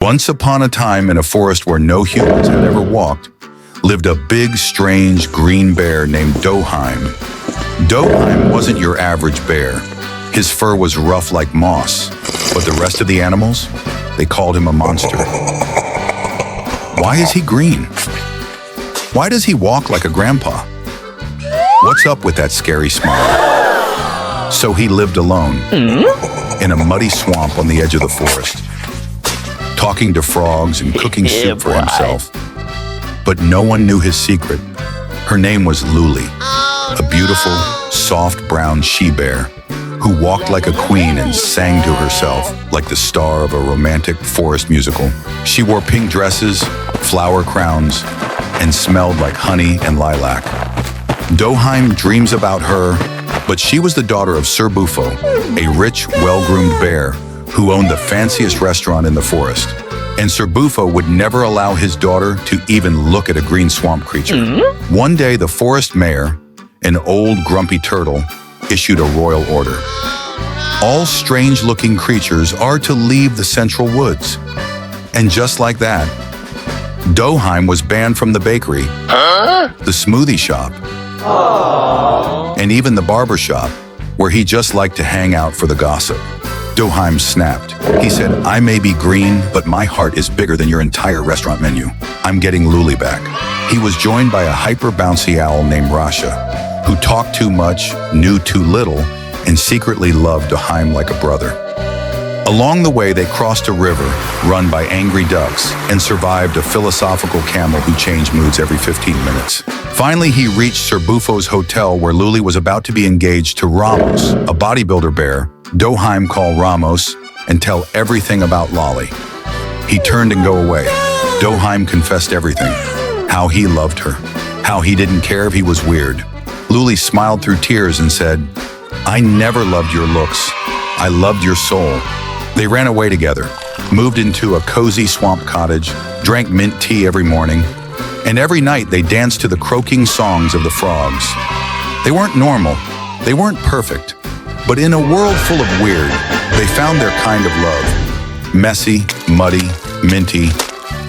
Once upon a time, in a forest where no humans had ever walked, lived a big, strange green bear named Doheim. Doheim wasn't your average bear. His fur was rough like moss, but the rest of the animals, they called him a monster. Why is he green? Why does he walk like a grandpa? What's up with that scary smile? So he lived alone, in a muddy swamp on the edge of the forest, talking to frogs and cooking soup for himself. But no one knew his secret. Her name was Looli, a beautiful, soft brown she-bear who walked like a queen and sang to herself like the star of a romantic forest musical. She wore pink dresses, flower crowns, and smelled like honey and lilac. Doheim dreams about her, but she was the daughter of Sir Bufo, a rich, well-groomed bear who owned the fanciest restaurant in the forest. And Sir Bufo would never allow his daughter to even look at a green swamp creature. One day, the forest mayor, an old grumpy turtle, issued a royal order. All strange-looking creatures are to leave the central woods. And just like that, Doheim was banned from the bakery, the smoothie shop, and even the barber shop, where he just liked to hang out for the gossip. Doheim snapped. He said, "I may be green, but my heart is bigger than your entire restaurant menu. I'm getting Looli back." He was joined by a hyper-bouncy owl named Rasha, who talked too much, knew too little, and secretly loved Doheim like a brother. Along the way, they crossed a river run by angry ducks and survived a philosophical camel who changed moods every 15 minutes. Finally, he reached Sir Bufo's hotel where Looli was about to be engaged to Ramos, a bodybuilder bear. Doheim called Ramos and tell everything about Lolly. He turned and go away. Doheim confessed everything, how he loved her, how he didn't care if he was weird. Looli smiled through tears and said, "I never loved your looks. I loved your soul." They ran away together, moved into a cozy swamp cottage, drank mint tea every morning, and every night they danced to the croaking songs of the frogs. They weren't normal, they weren't perfect, but in a world full of weird, they found their kind of love. Messy, muddy, minty,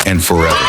and forever.